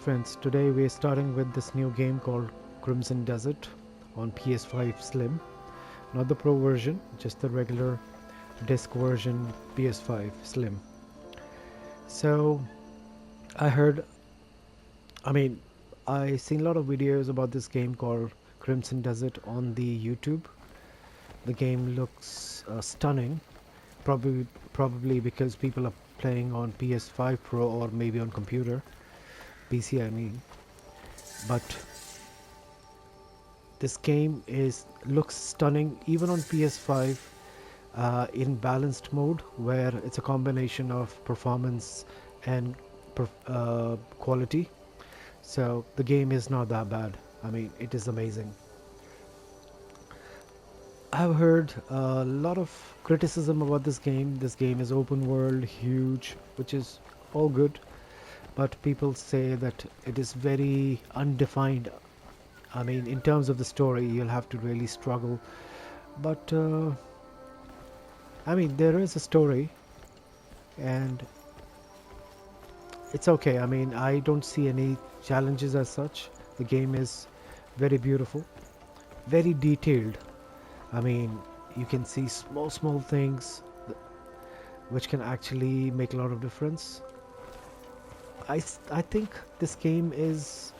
friends, today we're starting with this new game called Crimson Desert on PS5 Slim. Not the Pro version, just the regular disc version PS5 Slim. So I heard, I mean, I seen a lot of videos about this game called Crimson Desert on the YouTube. The game looks stunning, probably because people are playing on PS5 Pro or maybe on computer, PC I mean. But this game looks stunning even on PS5 in balanced mode, where it's a combination of performance and quality. So the game is not that bad. I mean, it is amazing. I've heard a lot of criticism about this game. This game is open world, huge, which is all good, but people say that it is very undefined. I mean, in terms of the story, you'll have to really struggle. But I mean, there is a story, and it's okay. I mean, I don't see any challenges as such. The game is very beautiful, very detailed. I mean, you can see small things which can actually make a lot of difference. I think this game is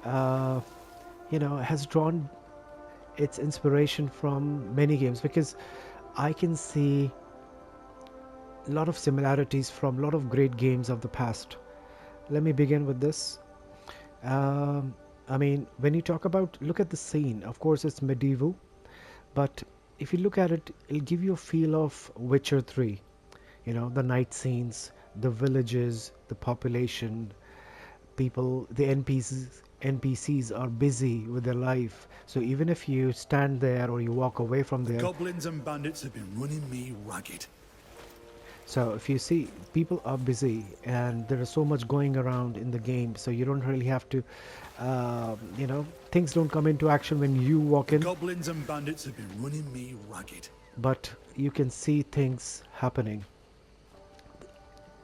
has drawn its inspiration from many games, because I can see a lot of similarities from a lot of great games of the past. Let me begin with this. I mean, when you talk about, look at the scene, of course it's medieval, but if you look at it, it'll give you a feel of Witcher 3. You know, the night scenes, the villages, the population, people, the NPCs are busy with their life. So even if you stand there or you walk away from there, Goblins and bandits have been running me ragged. so if you see, people are busy and there is so much going around in the game, so you don't really have to, things don't come into action when you walk in, Goblins and bandits have been running me ragged. but you can see things happening.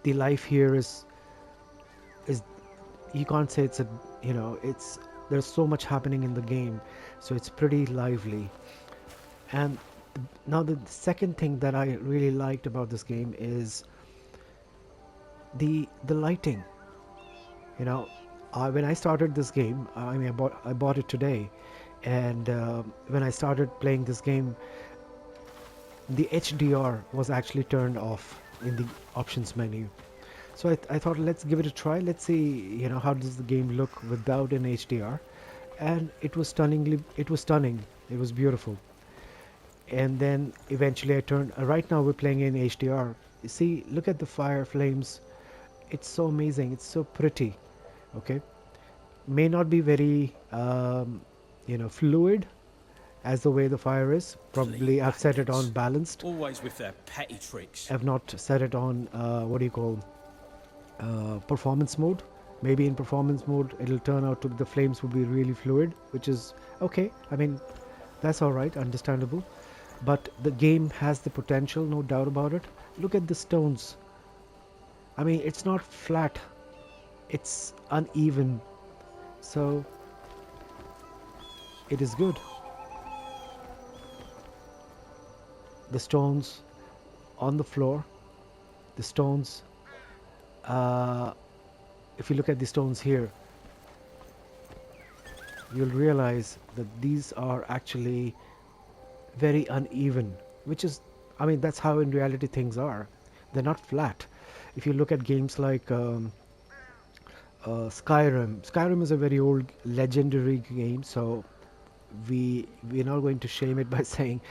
The life here is you can't say it's a, it's, there's so much happening in the game, so it's pretty lively. And now the second thing that I really liked about this game is the lighting. You know, when I started this game, I mean, I bought it today, and when I started playing this game, the HDR was actually turned off in the options menu. So I thought, let's give it a try. Let's see, how does the game look without an HDR? And it was stunning. It was beautiful. And then eventually I turned. Right now we're playing in HDR. You see, look at the fire flames. It's so amazing. It's so pretty. Okay, may not be very, fluid as the way the fire is. Probably I've set it on balanced. Always with their petty tricks. I've not set it on what do you call performance mode. Maybe in performance mode it'll turn out to the flames will be really fluid, which is okay. I mean, that's all right, understandable. But the game has the potential, no doubt about it. Look at the stones. I mean, it's not flat, it's uneven, so it is good. The stones on the floor, the stones, if you look at the stones here, you'll realize that these are actually very uneven, which is, I mean, that's how in reality things are. They're not flat. If you look at games like Skyrim is a very old legendary game, so we're not going to shame it by saying,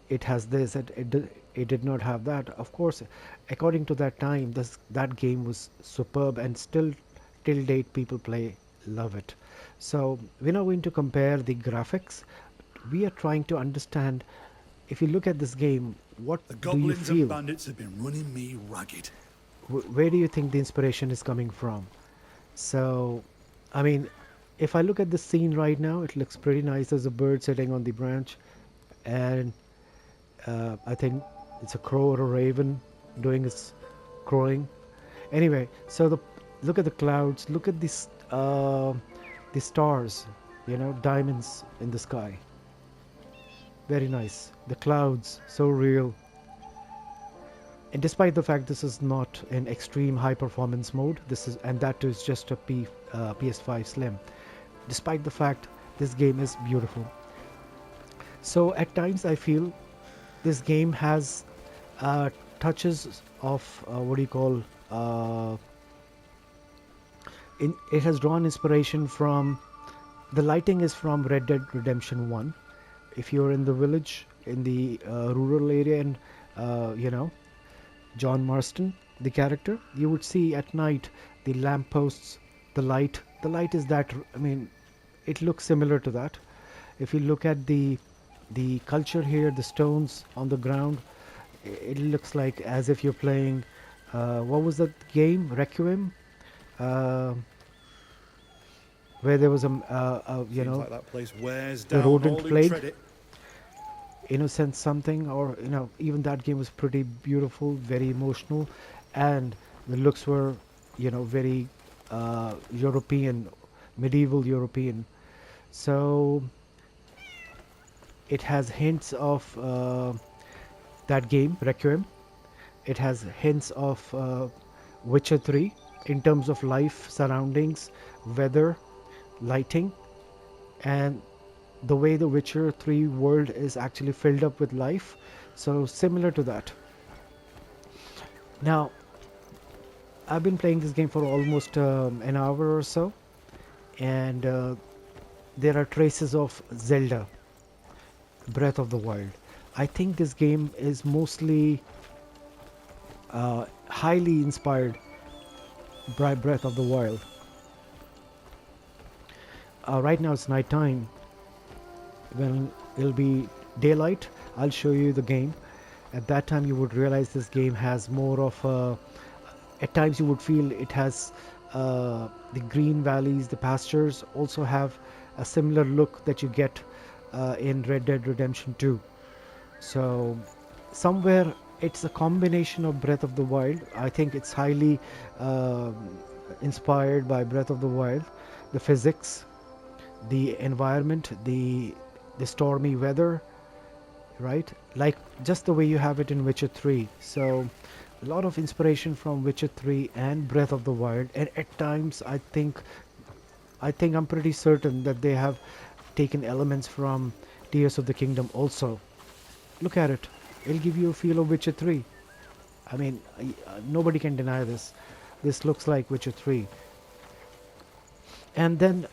it has this, it did not have that. Of course, according to that time, that game was superb, and still till date people love it. So we're not going to compare the graphics. We are trying to understand, if you look at this game, what The do you goblins feel? and bandits have been running me ragged. Where do you think the inspiration is coming from? So, I mean, if I look at the scene right now, it looks pretty nice. There's a bird sitting on the branch, and I think it's a crow or a raven doing its crowing. Anyway, so Look at the clouds. Look at this, the stars. You know, diamonds in the sky. Very nice. The clouds, so real. And despite the fact this is not in extreme high performance mode, this is, and that is just a PS5 Slim. Despite the fact this game is beautiful. So at times I feel this game has touches of what do you call? It has drawn inspiration from the lighting is from Red Dead Redemption 1. If you're in the village, in the rural area, and you know, John Marston, the character, you would see at night the lampposts, the light. The light is that, I mean, it looks similar to that. If you look at the culture here, the stones on the ground, it looks like as if you're playing, what was that game? Requiem? Where there was you Seems know, like that place wears the down all rodent who plague. tread it. Innocent something, or you know, even that game was pretty beautiful, very emotional, and the looks were, you know, very European, medieval European. So it has hints of that game Requiem. It has hints of Witcher 3 in terms of life, surroundings, weather, lighting, and the way the Witcher 3 world is actually filled up with life. So similar to that. Now, I've been playing this game for almost an hour or so, and there are traces of Zelda, Breath of the Wild. I think this game is mostly highly inspired by Breath of the Wild. Right now it's night time. When it'll be daylight, I'll show you the game. At that time you would realize this game has more of a, at times you would feel it has the green valleys, the pastures also have a similar look that you get in Red Dead Redemption 2. So somewhere it's a combination of Breath of the Wild. I think it's highly inspired by Breath of the Wild. The physics, the environment, the stormy weather, right? Like just the way you have it in Witcher 3. So a lot of inspiration from Witcher 3 and Breath of the Wild, and at times I think I'm pretty certain that they have taken elements from Tears of the Kingdom also. Look at it. It'll give you a feel of Witcher 3. I mean, nobody can deny this. This looks like Witcher 3. And then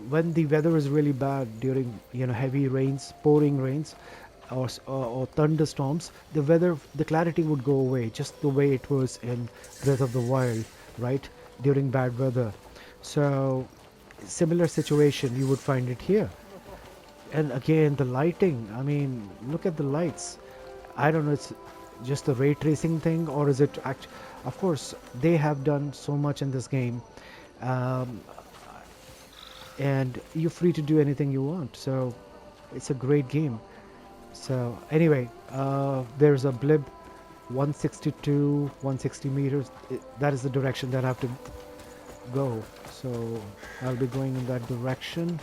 when the weather is really bad during, you know, heavy rains, pouring rains, or thunderstorms, the clarity would go away, just the way it was in Breath of the Wild, right? During bad weather. So similar situation you would find it here. And again, the lighting, I mean, look at the lights. I don't know, it's just a ray tracing thing, or is it of course they have done so much in this game, and you're free to do anything you want, so it's a great game. So anyway, there's a blib, 162, 160 meters. That is the direction that I have to go, so I'll be going in that direction.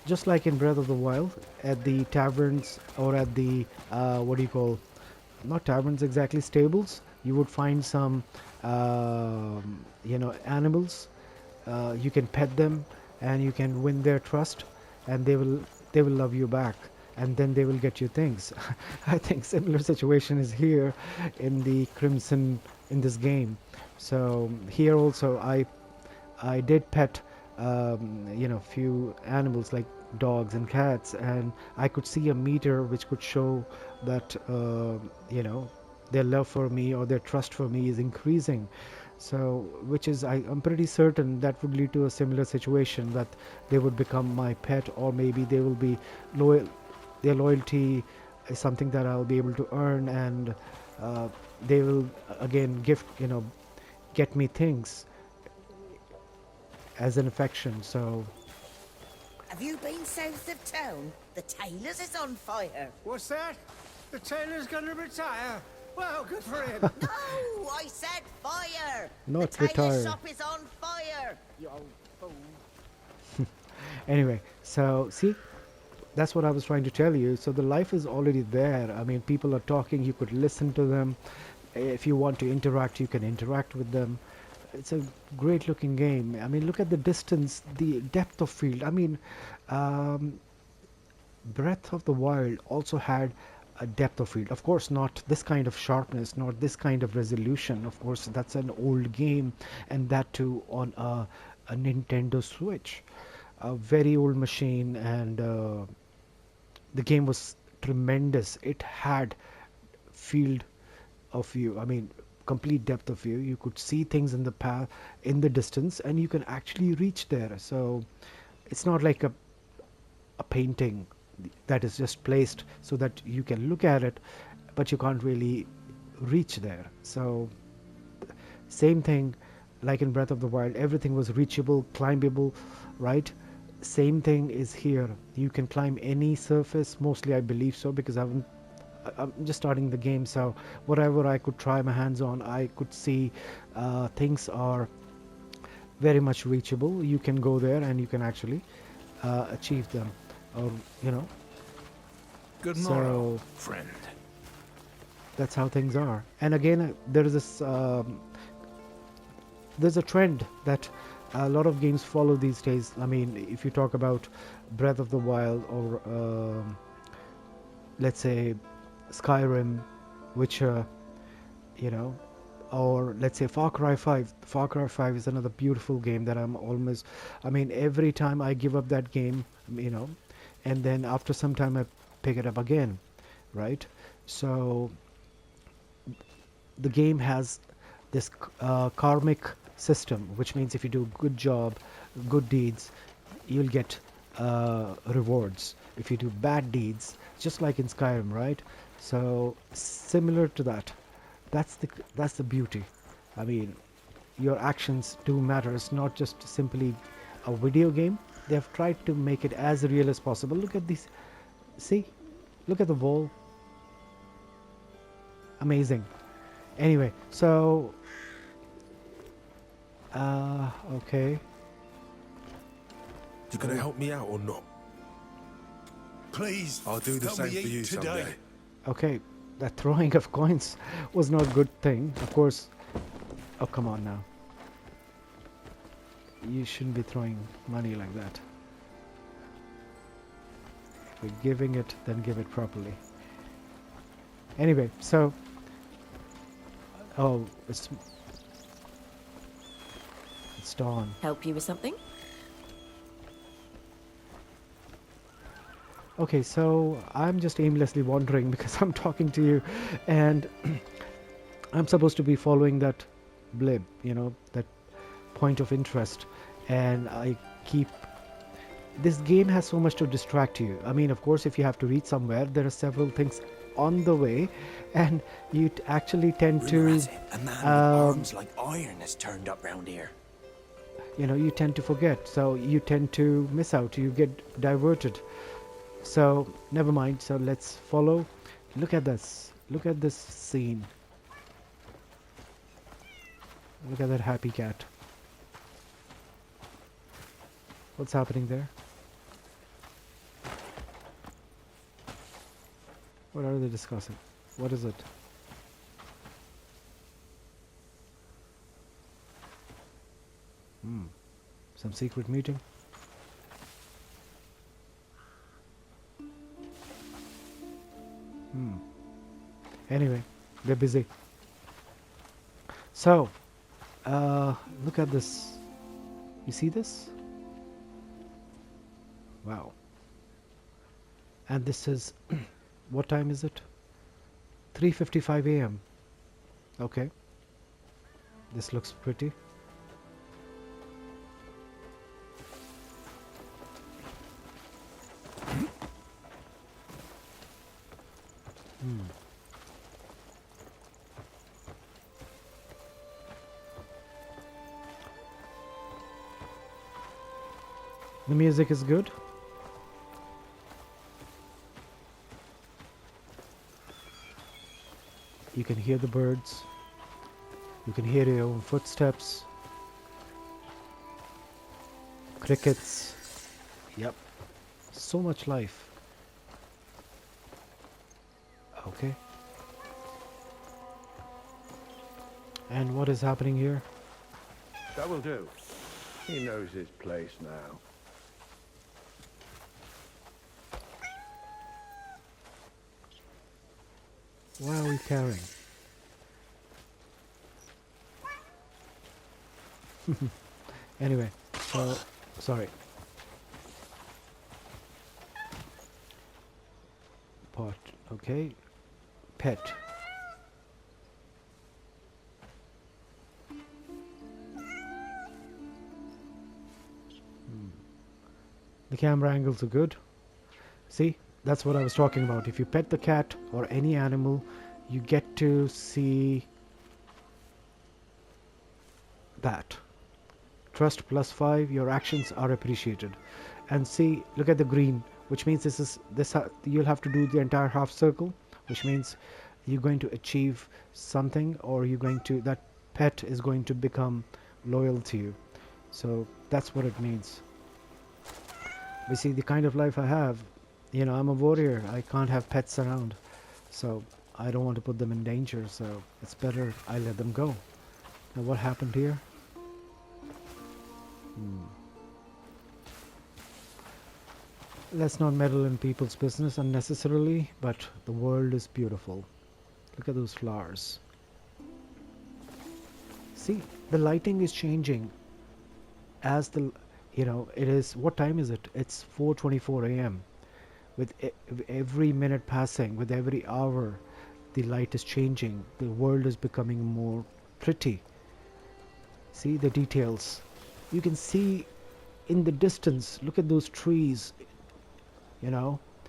Just like in Breath of the Wild, at the taverns, or at the what do you call, not taverns exactly, stables, you would find some you know, animals. You can pet them and you can win their trust, and they will love you back, and then they will get you things. I think similar situation is here in the Crimson, in this game. So here also I did pet you know, few animals like dogs and cats, and I could see a meter which could show that you know, their love for me or their trust for me is increasing. So which is, I'm pretty certain that would lead to a similar situation, that they would become my pet, or maybe they will be loyal. Their loyalty is something that I'll be able to earn, and they will again gift, you know, get me things as an affection. So Have you been south of town? The tailor's is on fire. What's that? The tailor's gonna retire? Well, good for him. No, I said fire. Not the tailor retire. shop is on fire. You old fool. Anyway, so see, that's what I was trying to tell you. So the life is already there. I mean, people are talking, you could listen to them. If you want to interact, you can interact with them. It's a great looking game. I mean, look at the distance, the depth of field. I mean, um, Breath of the Wild also had a depth of field. Of course, not this kind of sharpness, not this kind of resolution. Of course, that's an old game, and that too on a Nintendo Switch, a very old machine, and the game was tremendous. It had field of view. I mean, complete depth of view. You could see things in the path, in the distance, and you can actually reach there. So it's not like a painting that is just placed so that you can look at it, but you can't really reach there. So same thing like in Breath of the Wild, everything was reachable, climbable, right? Same thing is here. You can climb any surface, mostly I believe so, because I'm just starting the game, so whatever I could try my hands on, I could see things are very much reachable. You can go there and you can actually achieve them, or you know. Good So morrow, friend. that's how things are. And again, there is this there's a trend that a lot of games follow these days. I mean, if you talk about Breath of the Wild, or let's say Skyrim, Witcher, you know, or let's say Far Cry 5. Far Cry 5 is another beautiful game that I'm almost, I mean, every time I give up that game, you know, and then after some time I pick it up again, right? So the game has this karmic system, which means if you do a good job, good deeds, you'll get rewards. If you do bad deeds, just like in Skyrim, right? So similar to that. That's the beauty. I mean, your actions do matter. It's not just simply a video game. They have tried to make it as real as possible. Look at these. See? Look at the wall. Amazing. Anyway, so okay. You gonna help me out or not? Please, I'll do the help same me for you eat today. someday. Okay, that throwing of coins was not a good thing. Of course. Oh, come on now. You shouldn't be throwing money like that. If you're giving it, then give it properly. Anyway, so oh, it's dawn. Help you with something? Okay, so I'm just aimlessly wandering because I'm talking to you, and I'm supposed to be following that blib, you know, that point of interest, and I keep. This game has so much to distract you. I mean, of course, if you have to reach somewhere, there are several things on the way, and you actually tend to, Rumour has it, a man with arms like iron has turned up round here. you know, you tend to forget, so you tend to miss out, you get diverted. So never mind, so let's follow. Look at this scene. Look at that happy cat. What's happening there? What are they discussing? What is it? Some secret meeting? Anyway, they're busy. So, look at this. You see this? Wow. And this is, what time is it? 3:55 a.m. Okay. This looks pretty. The music is good. You can hear the birds. You can hear your own footsteps. Crickets. Yep. So much life. Okay. And what is happening here? That will do. He knows his place now. Why are we carrying? Anyway, so sorry. Pot, okay. Pet. The camera angles are good. See, that's what I was talking about. If you pet the cat or any animal, you get to see that. Trust +5, your actions are appreciated. And see, look at the green, which means you'll have to do the entire half circle, which means you're going to achieve something, or that pet is going to become loyal to you. So that's what it means. We see the kind of life I have. You know, I'm a warrior. I can't have pets around. So I don't want to put them in danger. So it's better I let them go. Now what happened here? Let's not meddle in people's business unnecessarily, but the world is beautiful. Look at those flowers. See, the lighting is changing as it is, what time is it? It's 4:24 a.m. With every minute passing, with every hour, the light is changing. The world is becoming more pretty. See the details. You can see in the distance, look at those trees,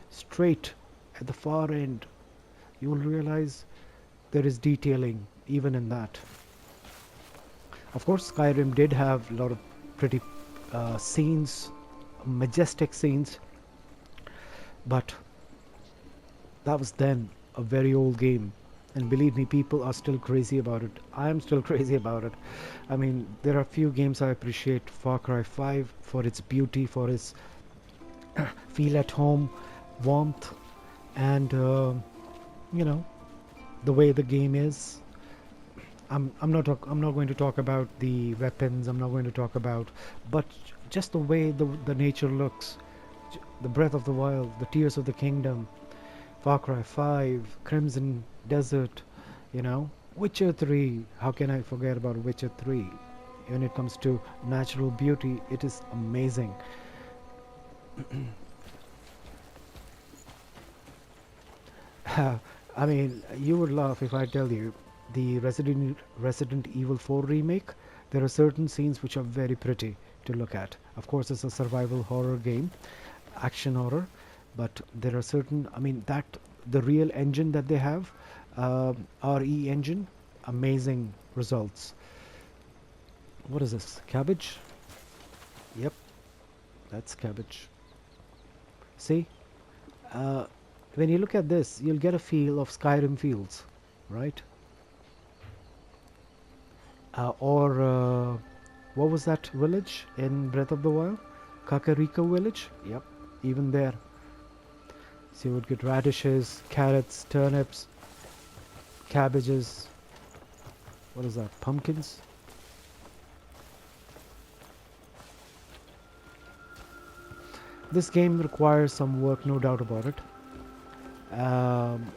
straight at the far end. You will realize there is detailing even in that. Of course, Skyrim did have a lot of pretty scenes, majestic scenes, but that was then a very old game, and believe me, people are still crazy about it. I am still crazy about it. I mean, there are few games I appreciate. Far Cry 5 for its beauty, for its feel at home, warmth, and the way the game is. I'm not going to talk about the weapons. I'm not going to talk about, but just the way the nature looks, the Breath of the Wild, the Tears of the Kingdom, Far Cry 5, Crimson Desert, Witcher 3. How can I forget about Witcher 3? When it comes to natural beauty, it is amazing. I mean, you would laugh if I tell you the Resident Evil 4 remake. There are certain scenes which are very pretty to look at. Of course, it's a survival horror game, action horror, but there are certain, the real engine that they have, RE engine, amazing results. What is this? Cabbage? Yep, that's cabbage. See, when you look at this, you'll get a feel of Skyrim fields, right? What was that village in Breath of the Wild? Kakariko village? Yep, even there. So you would get radishes, carrots, turnips, cabbages. What is that? Pumpkins? This game requires some work, no doubt about it.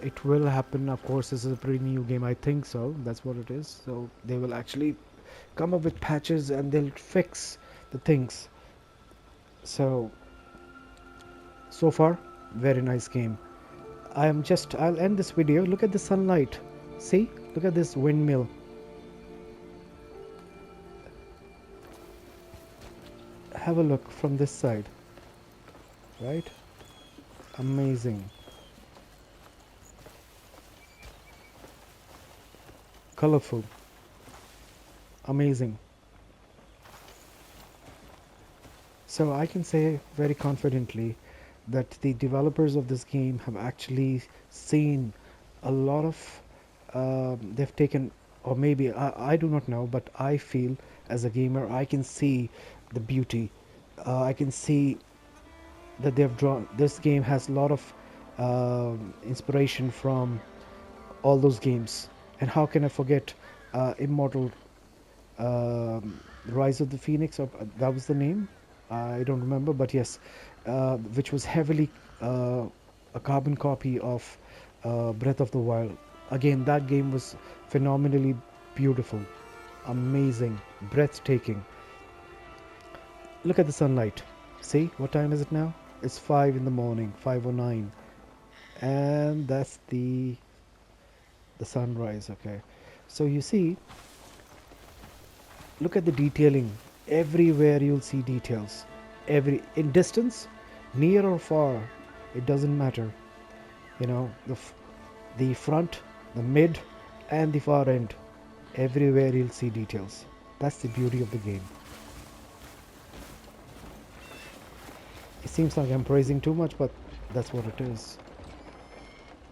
It will happen. Of course, this is a pretty new game. I think so. That's what it is. So they will actually come up with patches and they'll fix the things. So far, very nice game. I'll end this video. Look at the sunlight. See? Look at this windmill. Have a look from this side. Right? Amazing. Colorful. Amazing. So I can say very confidently that the developers of this game have actually seen a lot of they've taken, or maybe I do not know, but I feel as a gamer I can see the beauty. I can see that they've drawn. This game has a lot of inspiration from all those games. And how can I forget Immortal Rise of the Phoenix? Or that was the name. I don't remember, but yes, which was heavily a carbon copy of Breath of the Wild. Again, that game was phenomenally beautiful, amazing, breathtaking. Look at the sunlight. See, what time is it now? It's 5 in the morning, 5:09, and that's the sunrise. Okay, so you see, look at the detailing. Everywhere you'll see details. In distance, near or far, it doesn't matter. You know, the front, the mid, and the far end. Everywhere you'll see details. That's the beauty of the game. It seems like I'm praising too much, but that's what it is.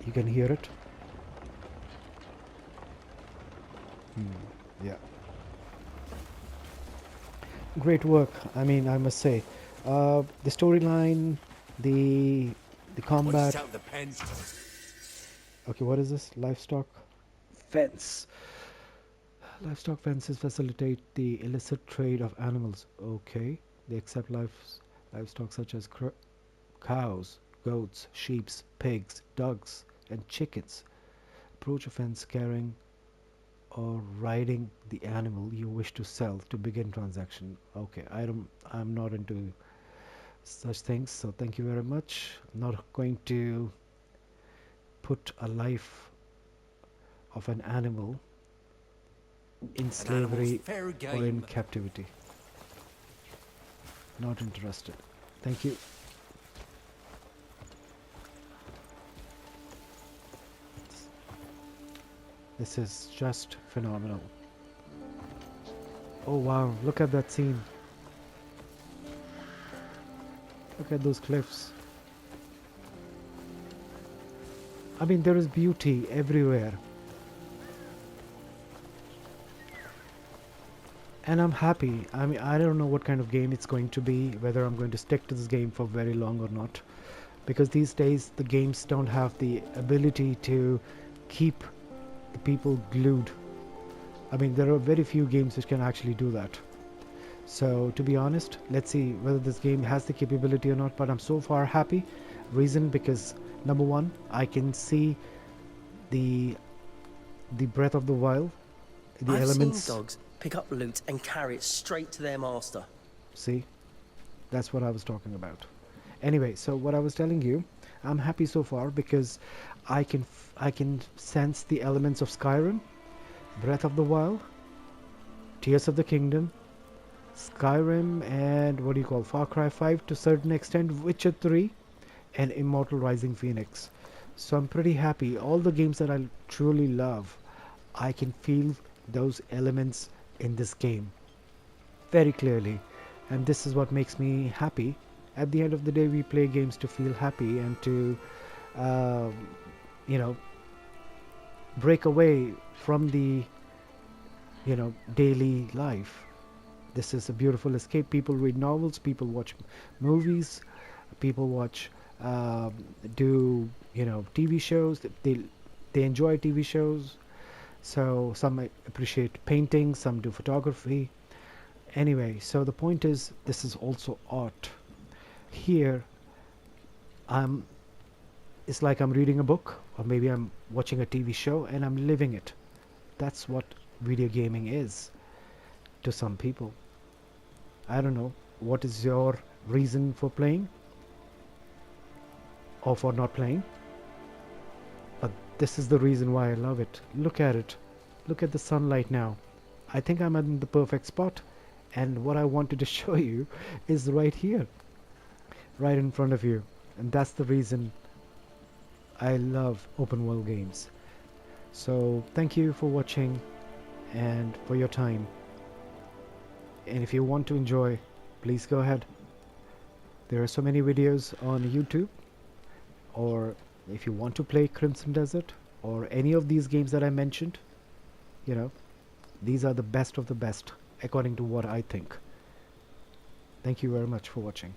You can hear it. Yeah. Great work. I mean, I must say, the storyline, the combat. Out the pens. Okay, what is this? Livestock fence. Livestock fences facilitate the illicit trade of animals. Okay, they accept livestock such as cows, goats, sheep, pigs, ducks, and chickens. Approach a fence carrying or riding the animal you wish to sell to begin transaction. Okay, I'm not into such things, so thank you very much. I'm not going to put a life of an animal in slavery or in captivity. Not interested. Thank you. This is just phenomenal. Oh wow, look at that scene. Look at those cliffs. I mean, there is beauty everywhere. And I'm happy. I mean, I don't know what kind of game it's going to be, whether I'm going to stick to this game for very long or not. Because these days, the games don't have the ability to keep the people glued. I mean, there are very few games which can actually do that. So, to be honest, let's see whether this game has the capability or not. But I'm so far happy. Reason because, number one, I can see the Breath of the Wild, the elements. Seen dogs pick up loot and carry it straight to their master. See, that's what I was talking about. Anyway, so what I was telling you, I'm happy so far because I can sense the elements of Skyrim, Breath of the Wild, Tears of the Kingdom, Skyrim, and what do you call Far Cry 5 to a certain extent, Witcher 3, and Immortal Rising Phoenix. So I'm pretty happy. All the games that I truly love, I can feel those elements in this game very clearly, and this is what makes me happy. At the end of the day, we play games to feel happy and to you know, break away from the daily life. This is a beautiful escape. People read novels, people watch movies, people watch do TV shows. They enjoy TV shows. So some appreciate painting, some do photography. Anyway, so the point is, this is also art. Here, it's like I'm reading a book, or maybe I'm watching a TV show and I'm living it. That's what video gaming is to some people. I don't know, what is your reason for playing or for not playing? But this is the reason why I love it. Look at it. Look at the sunlight now. I think I'm in the perfect spot. And what I wanted to show you is right here. Right in front of you. And that's the reason I love open world games. So thank you for watching and for your time. And if you want to enjoy, please go ahead. There are so many videos on YouTube. Or if you want to play Crimson Desert, or any of these games that I mentioned, you know, these are the best of the best according to what I think. Thank you very much for watching.